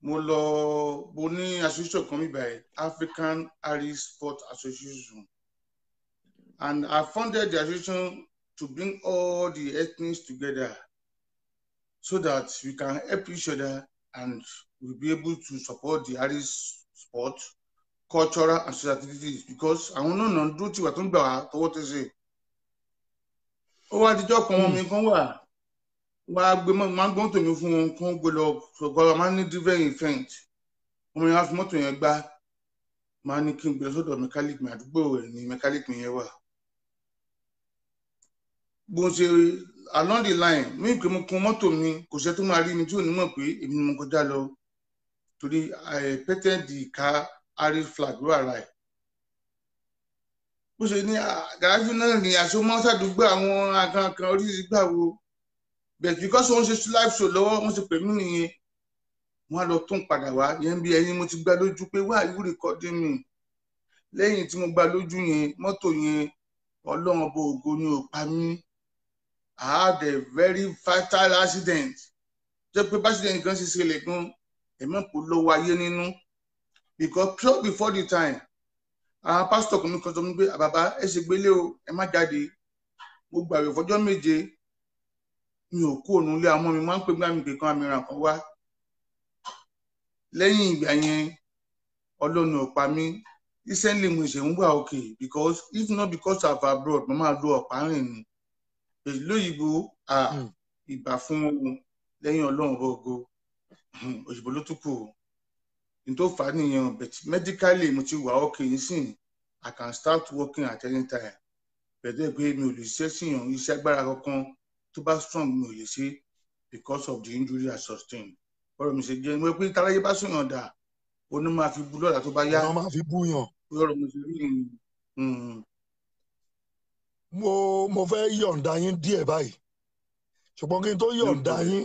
mo ní association kan bíbá ẹ African Irish Sport Association and I founded the association to bring all the ethnics together so that we can help each other and we'll be able to support the Irish sport, cultural and social activities because àwọn náà dúró tí wà tó ń gbà wá tọwọ́ tẹsẹ̀. ó wá dijọ́ kan wọn mi kan wá gbé máa ń gbọ́n tòmí fún wọn kán gbé lọ sọ̀gbọ́n máa ń ní different event wọn yẹn wá fi mọ́tò yẹn gbá máa ní kí n gbé sọ́dọ̀ mẹkáníìkì mi àdúgbò rẹ̀ ní mẹkáníìkì yẹn wà. bó ṣe along the line mi pé mo kun mọ́tò mi kò ṣe tó máa rí mi tí ò ní mọ̀ pé èmi ni mo kọjá lọ torí I painted the car Irish flag ló ara ẹ̀. bó ṣe ní gàrájì náà ní àṣomọ́ sàdúgbò àwọn akankan oríṣiríṣi gbà wo but because wọ́n ṣe live show lọ́wọ́ wọ́n ṣe pè mí nìyẹn wọ́n á lọ tún padà wá yẹn bí ẹyin mo ti gbá lójú pé why you recording me lẹ́yìn tí mo gbá lójú yẹn mọ́tò yẹn ọlọ́run ọba ògo ni ò pa mí. I had a very fatal accident. Jẹ́ pé accident kan ṣe ṣẹlẹ̀ gan ẹ̀mọ́ kò lọ wáyé nínú because pure before the time àwọn pásítọ̀ kan mi kan sọ mi pé bàbá ẹ ṣe gbélé o ẹ má jáde mo gbààwẹ̀ fọjọ́ 7 mi ò kú òun ilé àwọn ọmọ mi máa ń pè gbà mí pé kan àmì ìràn kan wá lẹ́yìn ìgbà yẹn ọlọ́run ò pa mí recently mo ṣe ń wà okay because if not because of abroad mo máa lo ọ̀pá rìn ni èyí lóyìnbó ìbà fún ohun lẹ́yìn ọlọ́run ògo òyìnbó ló tún kù ní tó fà á nìyẹn but medically mo ti wà okay nísìnyí I can start working at any time pẹ̀lú pé mi ò lè ṣe síyàn iṣẹ́ agbára kankan tó bá strong mi ò lè ṣe because of the injury I sustained ọ̀rọ̀ mi ṣe jẹ́ mo pé táláyé bá sùnyàn dà oní máa fi bú lọ́la tó bá yá ọ̀nà máa fi búyàn. ọ̀rọ̀ mi ṣe rí mo fẹ́ yọ̀ǹda yín díẹ̀ báyìí ṣùgbọ́n kí n tó yọ̀ǹda yín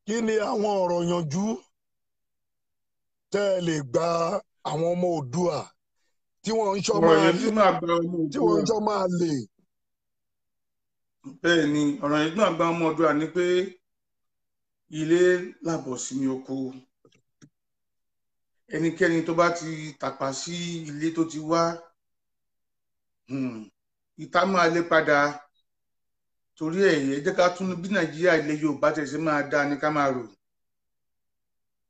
kí ni àwọn ọ̀rọ̀ yanjú tẹ́ ẹ lè gba àwọn ọmọ Oòduà tí wọ́n ń ṣọ́ máa lè. bẹ́ẹ̀ ni ọ̀rọ̀ yẹn náà gba ọmọ Oòduà ni pé ilé làbọ̀ sí ní oko ẹnikẹ́ni tó bá ti tàpá sí ilé tó ti wá ìta máa lé padà torí ẹ jẹ́ ká tún bí Nàìjíríà ilẹ̀ Yorùbá tẹ̀sí máa dá ní ká máa rò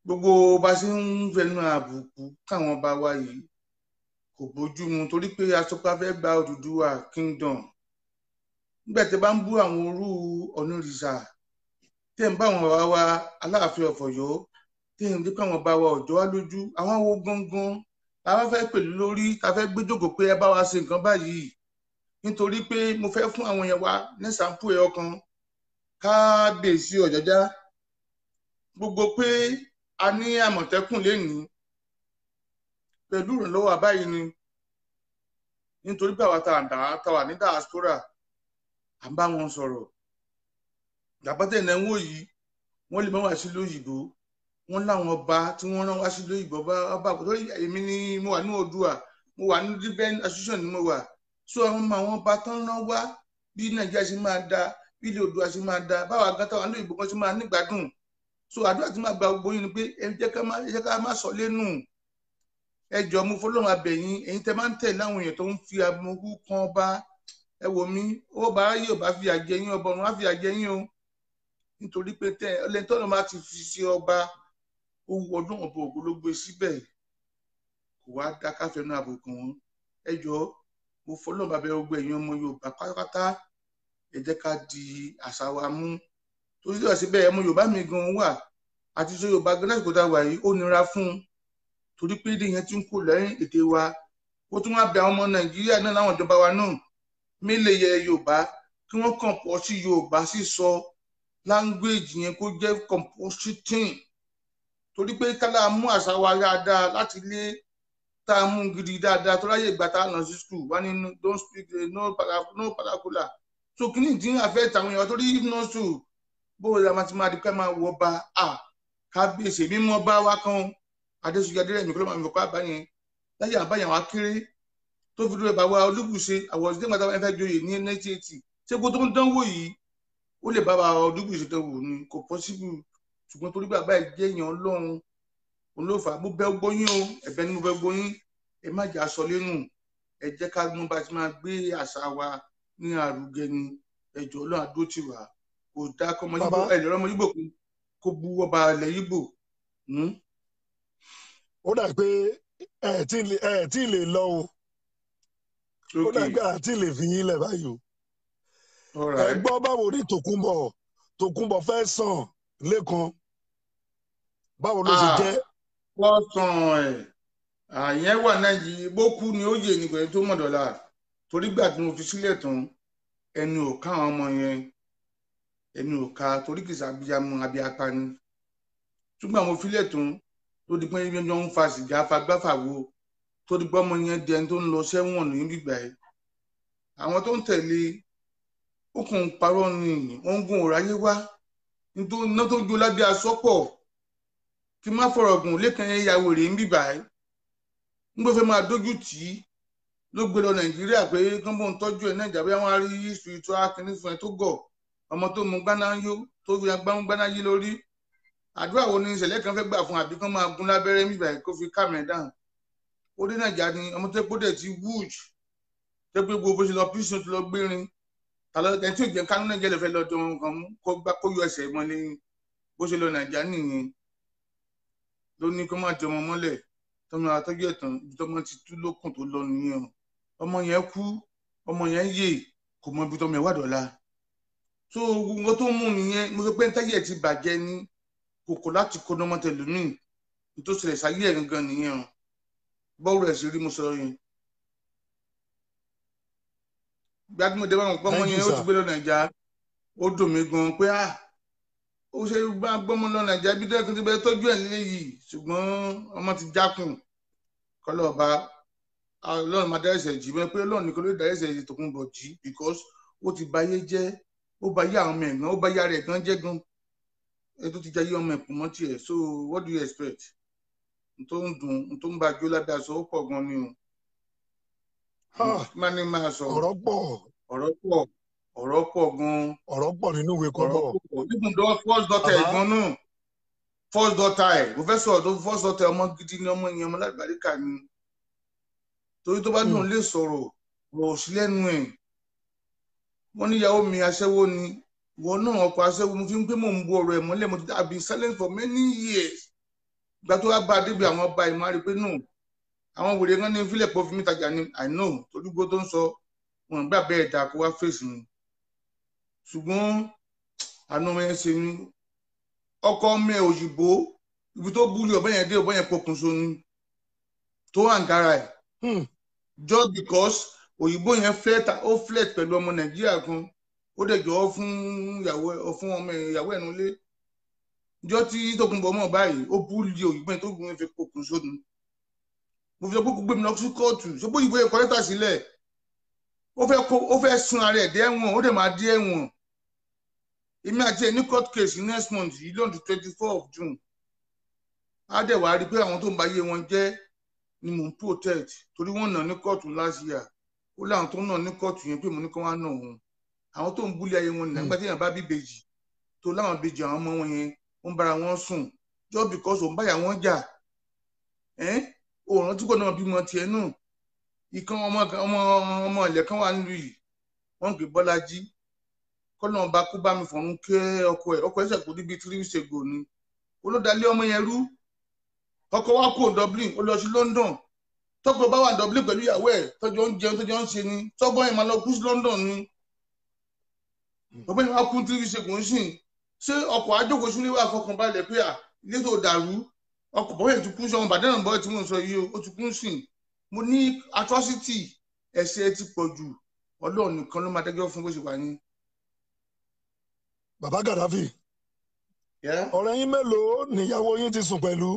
gbogbo bá ṣe ń fẹnu àbùkù káwọn bá wá yìí kò bójú mu torí pé asọpá fẹ́ gba Odùduwà kingdom nígbà tí bá ń bú àwọn orú Ọ̀nàrìṣà tẹ́ ń bá àwọn bàbá wa Aláàfin of Ọ̀yọ́ tẹ́ ń dípò àwọn bàbá wa Ọ̀jọ́ wá lójú àwọn wo gangan làwọn fẹ́ pẹ̀lú lórí ta fẹ́ gbé jókòó pé ẹ bá wa ṣe nǹkan báyìí nítorí pé mo fẹ́ fún àwọn yẹn wa ní sàǹpù ẹ̀ ọkàn Kábíyèsí Ọ̀jájá gbogbo pé a ní Àmọ̀tẹ́kùn lénìí pẹ̀lú ìrànlọ́wọ́ àbáyé ni nítorí pé àwa tá wà ní diaspora à ń bá wọn sọ̀rọ̀ ìjàpátẹ̀ ìnáwó yìí wọ́n lè má wá sí lóyìnbó wọ́n láwọn ọba tí wọ́n rán wá sí lóyìnbó ọba torí èmi ni mo wà ní Oòduà mo wà ní different association ni mo wà so àwọn ọba tán rán wá bí Nàìjíríà ṣe máa da bí ilé Oòduà ṣe máa da báwa gan táwọn lóyìnbó kan ṣe máa nígbàdùn so àdúrà tí máa gba gbogbo yín ni pé ẹ jẹ́ ká má sọ lẹ́nu ẹ jọ mo fọlọ́run abẹ̀yìn ẹ̀yin tẹ́ máa ń tẹ̀lé àwọn èèyàn tó ń fi amọ̀kú kan ọba ẹ wò mí ó bá yóò bá fi àjẹ yín ọba ọ̀run á fi àjẹ yín o nítorí pé ẹlẹ́ni tọ́nà máa ti fi ṣe ọba owó ọdún ọ̀bọ̀ ògo ló gbé síbẹ̀ kò wá dá káfẹ́nu àbùkù wọn ẹ jọ mo fọlọ́run abẹ gbogbo ẹ̀yin ọmọ Yorùbá pátápátá ẹ jẹ́ ká di àṣà wa mú tó sì lọ síbẹ̀ ọmọ Yorùbá mi gan wà àti sọ Yorùbá gan lásìkò tá a wà yìí ó nira fún un torí pé èdè yẹn ti ń kó lẹ́yìn èdè wa ó tún wá bẹ àwọn ọmọ Nàìjíríà náà láwọn ìjọba wa náà mílẹ̀ yẹ Yorùbá kí wọ́n kàn pọ̀ sí Yorùbá sísọ language yẹn kó jẹ́ compositing torí pé kálá mú àṣà wa dáadáa láti lé tá a mú gidi dáadáa tó ráyè ìgbà tá a lọ sí school wá ní don't speak no particular so kí ni ìdí àfẹ́ tàwọn èèyàn torí no school bó o la máa ti máa di ká máa wọ ọba Kábíyèsí mímọ́ bá wa kan Adésùnjẹ Adérẹ̀mí kó ló máa ń fọkọ àbáyẹn láyé àbáyẹn wa kéré tó fi dúró bàbá Olúbùṣe àwọn òṣìṣẹ́ ìgbà táwọn ẹ̀fẹ́ joyè ní 1980 ṣé kó tó ń dánwò yìí ó lè bàbá Olúbùṣe tó wù ní kò pọ́síbù ṣùgbọ́n torí bàbá ẹ̀ jẹ́ èèyàn Ọlọ́run òun ló fà á mo bẹ̀ gbóyún o ẹ̀bẹ̀ ni mo bẹ̀ gbóyún ẹ má jà sọ lẹ́nu ẹ jẹ́ ká gbọ́n bá ti máa gbé àṣà wa ní àrùgẹ ni ẹjọ́ Ọlọ́run àdó tì wá kò dá kọ́mọ Yíbò ẹ̀ lọ́rọ́ ọmọ Yíbò kó bu ọba ilẹ̀ Yíbò. ó dà pé ẹ tí lè lọ o ó dà pé àti lè fi yín lẹ̀ báyìí o ẹ gbọ́ báwo ni Tòkunbọ̀ fẹ́ sàn lẹ́kan báwo ló ṣe jẹ́. wọ́n sàn àyẹn wà Nàìjíríà bó kú ni ó yè ní pẹ̀lú tó mọ̀ dọ́là torí gbà tí mo fi sílẹ̀ tán ẹnu ò ká àwọn ọmọ yẹn ẹnu ò ká torí kìí sàbíyamọ abíapá ni ṣùgbọ́n àwọn filẹ̀ tán tó di pé ẹni jọ ń fa sìgá fagbáfàwo tó di pé ọmọ yẹn di ẹni tó ń lọ sẹ́wọ̀n ní gbígbà ẹ̀ àwọn tó ń tẹ̀lé ó kàn ń parọ́ ni wọ́n ń gún òráyé wá nítorí iná tó jó lábẹ́ asọ́pọ̀ kí má fọ̀rọ̀ gùn lẹ́kàn ẹ̀yà wèrè ń gbígbà ẹ̀ ń gbé fẹ́ máa dójú tì í ló gbé lọ Nàìjíríà pé kán bó ń tọ́jú ẹ̀ náà ìjàmbá wọn á rí spiritual akínní fún ẹ tó gọ̀ ọmọ tó mú gbaná yó tó fi gbaná yí lórí àdúrà wo ni ìṣẹ̀lẹ̀ kan fẹ́ gbà fún àbí kán máa gún lábẹ́rẹ́ nígbà kó fi kàmẹ́ dáhùn ó dé Nàìjíríà ni ọmọ tó gbọ́dọ̀ ti wúùjì tó gbé gbogbo ṣe lọ píṣọ tó lọ gbérin tàlọ́ ẹ̀ tí ò jẹ́ kánú Nàìjíríà lè fẹ́ lọ dán nǹkan mú kó yọ ẹsẹ̀ mọ́ lẹ́yìn bó ṣe lọ Nàìjíríà nìyẹn ló ní kó má jẹ ọmọ mọ́lẹ̀ tọmọ àtọ́jú ẹ̀tàn ibi tọmọ ti tú lókùn tó lọ nìyẹn ọmọ yẹn kú ọmọ yẹn yè kò mọ ibi tọmọ ẹ̀ wà dọ́là tó gbogbo tó mú nìyẹn mo sọ pé ntẹ́yẹ̀ ti bàjẹ́ ní kòkò láti kó ọmọ tẹlómìn tó ṣẹlẹ̀ sáyé ẹ̀ gangan nìyẹn bọ́ọ̀rù ẹ̀ sì rí mo sọ yẹn gbádùn dé báwọn pọ́nmọ́ yẹn ó ti gbé lọ nàìjà ó dùn mí gan pé ó ṣe bá gbọ́mọ lọ nàìjà bí dẹ́kun ti bẹ tọ́jú ẹ̀ nílé yìí ṣùgbọ́n ọmọ ti jákùn kọ́lọ́ ọba ọlọ́run máa dáríṣẹ̀ jì mẹ́ pé ọlọ́run nìkan ló dáríṣẹ̀ jì Tòkunbọ̀ jì because ó ti bayé jẹ́ ó bayé àwọn ọmọ ẹ̀gbọ́n ó bayé ara ẹ̀gbọ́n jẹ́ gan ẹ tó ti jayé ọmọ ẹ̀kún mọ́ tiẹ̀ so what do you expect n tó ń dùn n tó ń bá jó lábẹ́ aṣọ ó pọ̀ gan ni o má ní máa sọ ọ̀rọ̀ pọ̀ gan ọ̀rọ̀ pọ̀ nínú ìwé kọ́bọ̀ even though first daughter ẹ̀gbọ́n náà first daughter ẹ̀ professor tó first daughter ọmọ gidi ni ọmọ yẹn ọmọ lágbàdìkà ni torí tó bá dùn lè sọ̀rọ̀ ọ̀rọ̀ sí lẹ́nu ẹ̀ wọ́n ní ìyàwó mi aṣẹ́wó ni ìwọ náà ọkọ̀ aṣẹ́wó mo fi ń pé mò ń bu ọ̀rọ̀ ẹ̀ mọ́lẹ̀ mo ti dàbí silent for many years ìgbà tó wá bá a débi àwọn ọba ìmọ̀ àrí pé nù àwọn wèrè kan ní fílẹ̀ pọ̀ fi mí tajà ni I know torí gbó tó ń sọ wọn gbà bẹ́ẹ̀ dà kó wá fèsì mi ṣùgbọ́n àánú ẹ̀ ṣe ni ọkọ ọmọ ẹ̀ òyìnbó ibi tó búlì ọ̀bẹ yẹn dé ọ̀bẹ yẹn pokùnso ni tó wà ń gara ẹ̀ just because òyìnbó yẹn flirt pẹ̀lú ọmọ nàìjíríà kan ó dẹ̀ jọ fún ọmọ ìyàwó ẹ̀ nulẹ̀ jọ tí Tókunbọ̀ mọ̀ báyìí ó búlì òyìnbó yẹn tó gùn ẹ̀ fi pokùnso ni mo fi sọ pé kó gbé mi lọ sí kóòtù sọ pé òyìnbó yẹn kọ lẹ́tà sílẹ̀ ó fẹ́ sun ara ẹ̀ dé ẹ̀wọ̀n ó dẹ̀ máa dé ẹ̀wọ̀n èmi àti ẹ̀ ní court case next month yìí lọ́dún 24 of June á dẹ̀ wá rí pé àwọn tó ń ba ayé wọn jẹ́ ni mò ń protect torí wọ́n nà ní kóòtù last year ó láwọn tó ń nà ní kóòtù yẹn pé mo ní kí wọ́n á nà òun àwọn tó ń búlé ayé wọn nà nígbà tí èèyàn bá bí bèjì tó láwọn bèjì àwọn ọmọ wọn yẹn ó ń bára wọn sùn just because òun báyà wọn jà òòrùn tí kò náà bímọ tiẹ̀ náà ìkan ọmọ ilẹ̀ kan wà nílùú yìí wọ́n ń pè Bọ́lájí kọ́nà ọba kó bá mi fọ̀run kẹ́ ọkọ ẹ̀ ṣàkó níbi 3 weeks ago ni olódàlé ọmọ yẹn rú ọkọ wa kó Dublin ó lọ sí London tọkọ bá wà Dublin pẹ̀lú ìyàwó ẹ̀ tọjọ́ ń jẹun tọjọ́ ń ṣe ni tọgbọ́n ẹ̀ máa lọ kú sí London ni ọgbọ́n yẹn wá kú 3 weeks ago ń sìn ṣé ọkọ̀ àjòkó sílé wà fọkànbalẹ̀ pé ilé tó dàrú ọkọ̀ bọ́ yẹn ti kú sọ́wọ́n bàdánù bọ́ tí mo sọ yìí ó ti kú sìn mo ní atrocity ẹ̀ṣẹ̀ ti pọ̀ jù Ọlọ́run nìkan ló máa dájọ́ fún bó ṣe wà ní. Bàbá Gaddafi ọ̀rẹ́ yín mélòó níyàwó yín ti sùn pẹ̀lú.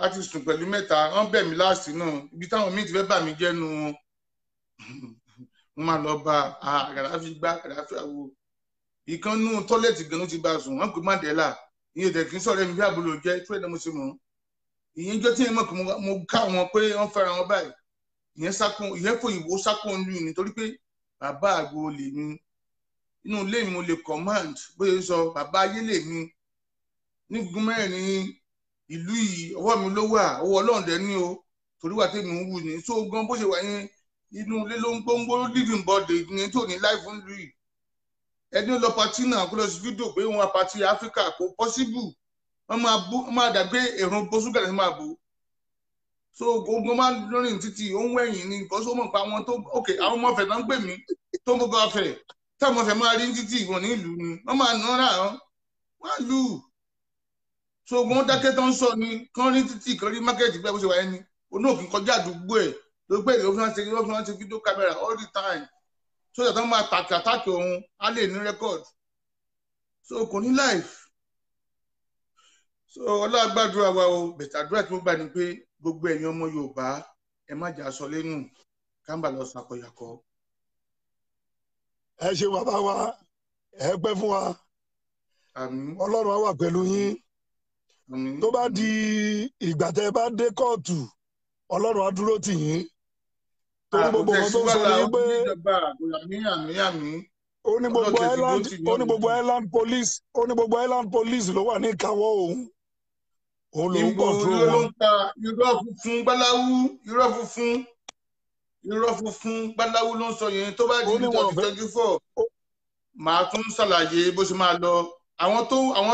a ti sùn pẹ̀lú 3 wọ́n bẹ̀ mí láàsì náà ibi táwọn míì ti fẹ́ bà mí jẹ́ nu wọn mo máa lọ bá Gaddafi gbá Gaddafi àwo ìkànnú tọ́lẹ̀tì gan-an ti bá a sùn wọ́n pè Mandela ìyẹn tẹ̀ kí n sọ̀rọ̀ ẹ̀mí bí àbúrò jẹ́ tó ẹ̀dá mo ṣe mọ̀ ìyẹn jọ tí ẹ̀ mọ̀ pé mo ká wọn pé wọ́n fẹ́ra wọn báyìí ìyẹn fò ìwò sákùn lù nítorí pé bàbá àgbo lè mi inú ilé mi mo lè command bóyá sọ bàbá ayé lè mi ní gbogbo mẹ́rin ìlú yìí ọwọ́ mi ló wà ọwọ́ Ọlọ́run dẹ̀ ní o torí wà tèmi ń wù ní tó gan bó ṣe wà yẹn inú ilé ló ń gbóngbó living body ní tó ní life ń lù yìí ẹni lọ pati náà kó lọ sí fídíò pé wọn pati Áfíríkà kò possible wọn máa dàgbé èrò bóṣúgà ní máa bò so gbogbo máa lórí títì ó ń wẹ̀yìn ní nǹkan tó mọ̀ pa àwọn tó ok àwọn ọmọ ọ̀fẹ́ náà ń pè mí tó ń gbogbo ọ̀fẹ́ táwọn ọ̀fẹ́ máa rí títì ìwọ̀n ní ìlú ni wọ́n máa ná ra wọ́n á lù so wọ́n dákẹ́ tó ń sọ ni kán rí títì kan rí mákẹ́ẹ̀tì bẹ́ẹ̀ bó ṣe wáyé ni onóòkè kọjá àdúgbò ẹ̀ ló gbé ìlú fún wọn ṣe fídíò kámẹ́rà all the time so that wọ́n máa tàkì òun á lè ní record so kò ní life so ọlọ́gbàdúrà wa o bẹ̀tàdúrà tí mo gbà ní pé gbogbo ẹ̀yin ọmọ Yorùbá ẹ má jà sọ lẹ́nu kámbà lọ sàkọyàkọ. ẹ ṣe bàbá wa ẹ pẹ́ fún wa Ọlọ́run á wà pẹ̀lú yín tó bá di ìgbà tẹ́ bá dé kóòtù Ọlọ́run á dúró tì yín torí gbogbo wọn tó ń sọ ní pé ó ní gbogbo island police ló wà ní ìkáwọ́ òun ló ń pọ̀ tó wọn. irọ́ funfun gbáláwú ló ń sọ yẹn tó bá di 2024 màá tún ṣàlàyé bó ṣe máa lọ àwọn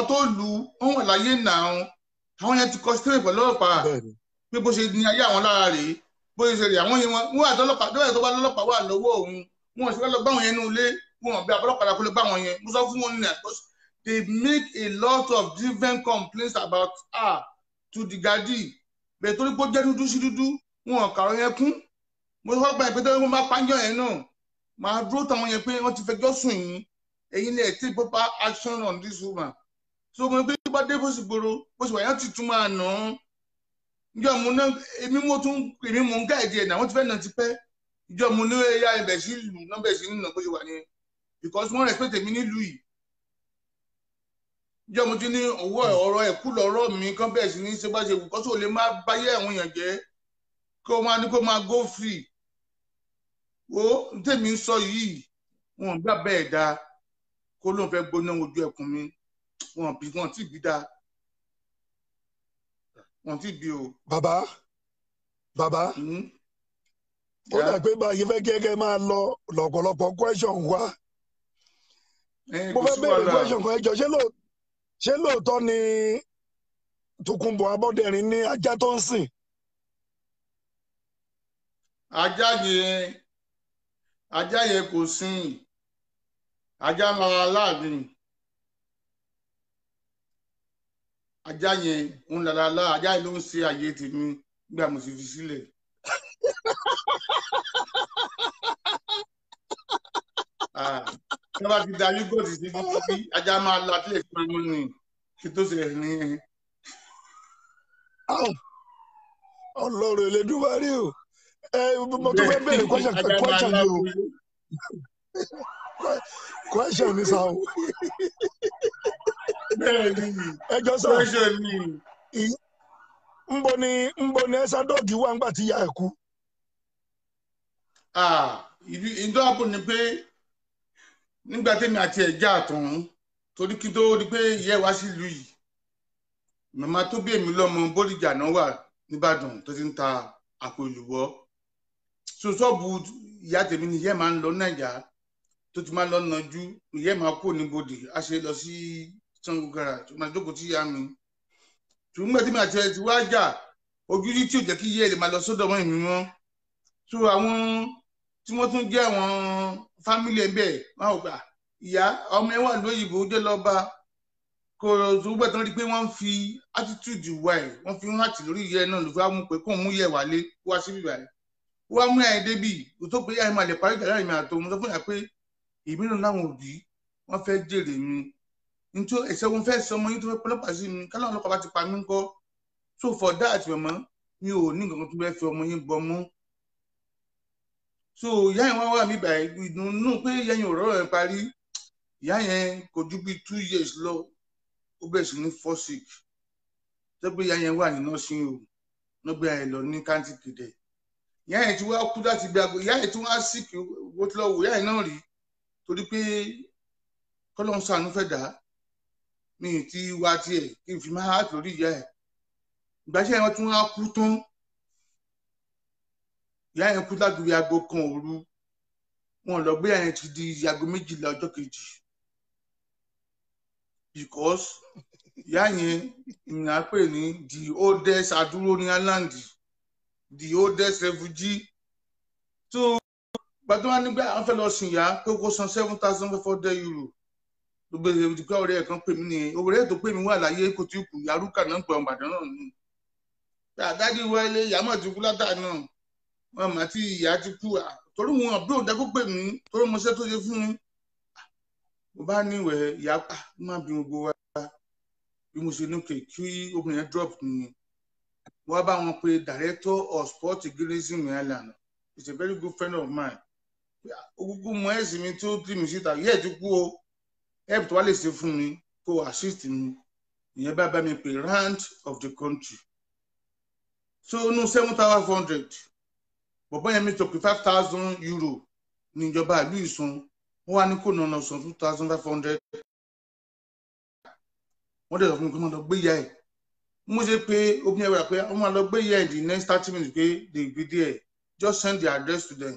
tó lù ú wọn wà láyé náà àwọn yẹn ti kọ sílẹ̀ pẹ̀lú ọlọ́pàá pé bó ṣe ní ayé àwọn lára rèé bó ṣe rí àwọn yẹn wọn àtọlọ́pàá tó bá lọ́lọ́pàá wà lọ́wọ́ òun wọn sì fẹ́ lọ bá wọn yẹn nínú ilé wọn bí abọ́lọ́pàá kó lè bá wọn yẹn mo sọ fún wọn nìyẹn they make a lot of different complaints about her to the gadi bẹ́ẹ̀ torí pé ó jẹ́ dúdú sí dúdú wọn kàrọ̀ yẹn kún mo sọ pé ìpínlẹ̀ wọn bá pàjọ yẹn náà máa dúró táwọn yẹn pé wọ́n ti fẹjọ́ sùn yín ẹ̀yin lè take proper action on this woman so mo gbé bá dé bó sì gbòòrò bó sì wà yẹn ti tún máa nà án ìjọ mo ná èmi mo ń gáàdì ẹ̀ náà wọ́n ti fẹ́ nà ti pẹ́ ìjọ mo ní ẹ̀yà ẹ̀bẹ̀ sí ìlú nọ́bẹ̀ sí nínú bó ṣe wà yẹn because wọ́n respect mi nílùú yìí ìjọ mo ti ní ọ̀rọ̀ ẹ̀kú lọ́rọ̀ mi kán bẹ́ẹ̀ sí ní ṣe bá ṣe wù kọ́ sóò lè má báyé àwọn èèyàn jẹ́ kó máa ní kó máa go free wo tèmi ń sọ yìí wọn gbà bẹ́ẹ̀ dáa kó lóun fẹ́ gbóná ojú ẹkùn mi wọn ti bí dáa wọn ti bí o. bàbá ó dà pé báyìí fẹ́ kẹ́kẹ́ máa lọ lọ́pọ̀lọpọ̀ question wá mo fẹ́ béèrè question kan ẹjọ́ ṣé lóòótọ́ ni Tòkunbọ̀ Abọ́dẹ̀rìn ní ajá tó ń sìn. ajá yẹn kò sìn ajá máa láàbìn ajá yẹn ń lalala ajá yẹn ló ń ṣe àyè tèmi nígbà mo sì fi sílẹ̀. tí wọ́n bá ti da yúgọ̀tì sí títí ajá máa la sílẹ̀ sí ọmọ ní kí tó ṣẹlẹ̀ ní. Ọlọ́run Elédùmarè o mo tó fẹ́ bẹ̀rẹ̀ question ni o question ni sa o. ẹjọ́ sọ nbọ ni ẹsà dọ́ọ̀gì wà ńgbà tí ìyá ẹ̀ kú. ìjọ àpò ni pé nígbà tèmi àti ẹ̀já àtọ̀hún torí kí tó rí pé ìyá ẹ̀ wá sílùú yìí màmá tó bí èmi lọ́mọ Bódìjà náà wà nìbàdàn tó ti ń ta àpò ìlúwọ́ so ṣọ́ọ̀bù ìyá tèmi ni ìyá máa ń lọ Nàìjà tó ti máa lọ nàjú ìyá máa kó ní Bòdì a ṣe lọ sí Ṣàngó garage tó máa jókòó tí ìyá mi ṣùgbọ́n tí mi àti ẹ̀ ti wá jà ojú rí tí ò jẹ́ kí ìyá ẹ̀ lè máa lọ sọ́dọ̀ ọmọ ìmí wọn so àwọn tí wọ́n tún jẹ́ àwọn fámìlì ẹ̀ bẹ́ẹ̀ wọn ò gbà ìyá ọmọ ẹ̀ wà lóyìnbó jẹ́ lọ́ba kò ṣùgbọ́n tán rí pé wọ́n fi attitude wà ẹ̀ wọ́n fi ń hàtì lórí ìyá ẹ̀ náà ló fi wá mú pé kóun mú ìyá ẹ̀ wálé wá sí bíbá ẹ̀ wá mú ẹ̀ débì kò tó pé ìyá ẹ̀ máa lè parí ìjà láàrin mi àtòun sọ fún ìyá pé ìmíràn láwọn òbí wọ́n fẹ́ jèrè mi nítorí ẹ̀sẹ̀ wọn fẹ́ sọ ọmọ yín tó fẹ́ pọlọ́pàá sí mi kálọ̀ ọlọ́pàá bá ti pa mí ńkọ́ so for that mọ̀mọ́ mi ò ní nǹkan tó fẹ́ fi ọmọ yín bọ́ mọ́ so ìyá yẹn wá wà mí báyìí ìdùnnú pé ìyá yẹn ò rọ́rọ̀ ẹ̀ parí ìyá yẹn kò ju bí 2 years lọ ó bẹ̀rẹ̀ sí ní fall sick tó pé ìyá yẹn wà ní nursing home ló gbé ẹ̀ lọ ní kántì kìdẹ̀ ìyá yẹn ti wá kú láti gbé aago ìyá yẹn ti wá sick wó ti lọ wò ìyá yẹn náà rí torí pé kọ́lọ́n ṣàánú fẹ́ dà mí ti wá tiẹ̀ kí n fi máa hàt lórí ìyá ẹ̀ ìgbà tí wọn tún wá kú tán ìyá yẹn kú lágbèrè aago kan òru wọn lọ gbé ìyá yẹn ti di aago 12 ọjọ́ kejì because ìyá yẹn ìyá pè ní the oldest adúró ní Ireland the oldest refugee tó gbàtọ́ wọn nígbà wọn fẹ́ lọ sìn ìyá pé kó san 7,500 euro gbogbo ìdíkọ́ ọ̀rẹ́ ẹ̀ kan pè mí nìyẹn ọ̀rẹ́ tó pè mí wà láyé kò tí kù yarúkà náà pẹ̀ ọ̀bàdàn náà ni àdájú wọlé ìyá mọ̀ ti kú látà náà wọn mà tí ìyá ti kú torí wọn bí òun dákó pè mí torí mo ṣe tó ṣe fún mi mo bá níwẹ̀ ìyá má bí gbogbo wa bí mo ṣe ní kí obìnrin yẹn drop nìyẹn wọ́n bá wọn pe director of sport tourism in Ireland is a very good friend of mine ogúngún mọ ẹ̀sìn mi tó tì mí síta yẹ́ẹ̀ ti kú o help tó wá lè ṣe fún mi kó assist mi ìyẹn bá mi pè rand of the country so no 7,500 bọ̀bọ́ yẹn mi tó pé 5,000 euro ní ìjọba ìlú ìsun wọ́n wá ní kó nà san 2,500 wọ́n dẹ̀ sọ fún mi pé wọ́n lọ gbé ìyá ẹ̀ mo ṣe pé obìnrin ẹ̀rọ pé wọ́n máa lọ gbé ìyá ẹ̀ the next 30 minutes pé they be there just send the address to them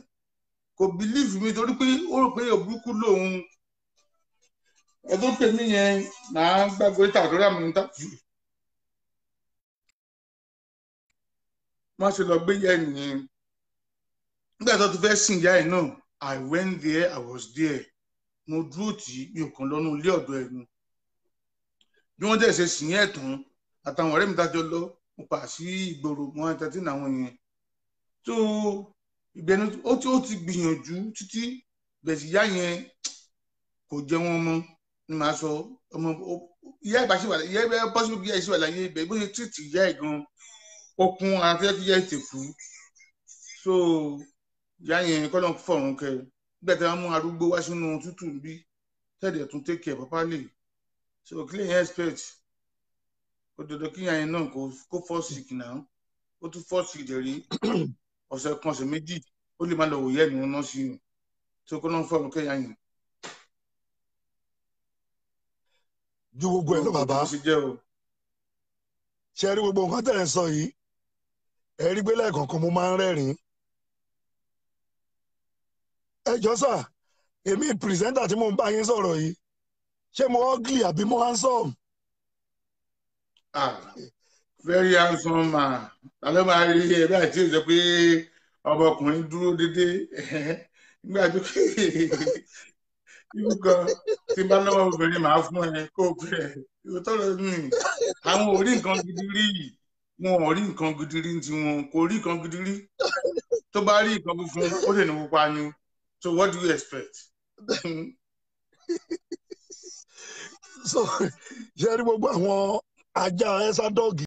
kò believe mi torí pé ó rò pé òbúrúkú lòun ẹ̀dọ́ pè mí yẹn náà gbàgbé tàdúrà mi tàbí wọ́n ṣe lọ gbé ìyá ẹ̀ nìyẹn nígbà tó ti fẹ́ sìn ìyá ẹ̀ náà I went there I was there mo dúró tì í mi ò kàn lọ́nu ilé ọ̀dọ̀ ẹ̀ nu bí wọ́n dẹ̀ ṣe sìn ẹ̀ tán àtàwọn ọ̀rẹ́ mi dájọ́ lọ mo pa sí ìgboro wọn àtàtì náwọn yẹn tó ìbẹ̀nu ó ti gbìyànjú títí bẹ̀sì ìyá yẹn kò jẹ́ wọn mọ́ ni màá sọ ọmọ ìyá ìbá ṣe wà ìyá ìbá pọ́sibú kí ìyá ìṣe wà láyé ibẹ̀ bó ṣe tìrìtì ìyá ẹ̀ gan okun àfẹ́ kí ìyá ètè kú so ìyá yẹn kọ́ ló ń fọ̀rùn kẹ nígbà tí wọ́n mú arúgbó wá sínú tútù bí tẹ́lẹ̀ tún take care properly so kí lè yẹn expect ó dandan kí ìyá yẹn náà kó fall sick náà ó tún fall sick dẹ̀ rí ọ̀sẹ̀ kan ọ̀sẹ̀ méjì ó lè má lọ wòye ẹ̀ nínú nọ́ọ̀sì yìí tó kọ́ ló ń fọ̀rùn kẹ́yà yẹn. ju gbogbo ẹ̀ lọ bàbá ṣe rí gbogbo nǹkan tẹ̀ ń sọ yìí ẹ rí gbé lẹ́ẹ̀kọ̀ọ̀kan mo máa ń rẹ́rìn-ín ẹ jọ sà èmi pìrìsẹ́ńtà tí mo ń bá yín sọ̀rọ̀ yìí ṣé mo ugly àbí mo handsome. Very handsome man alẹ́ máa rí ẹ bí àti ìjọ pé ọmọkùnrin dúró dédé nígbà tó irú kan tí bá lọ́wọ́ obìnrin máa fún ẹ kó o pè é ìwòtọ́ rẹ nù àwọn ò rí nǹkan gidi rí wọn ò rí nǹkan gidi rí tí wọn kò rí nǹkan gidi rí tó bá rí nǹkan funfun ó lè ní pupa ni so what do you expect. so ṣe rí gbogbo àwọn ajá ẹsà dọ́ọ̀gì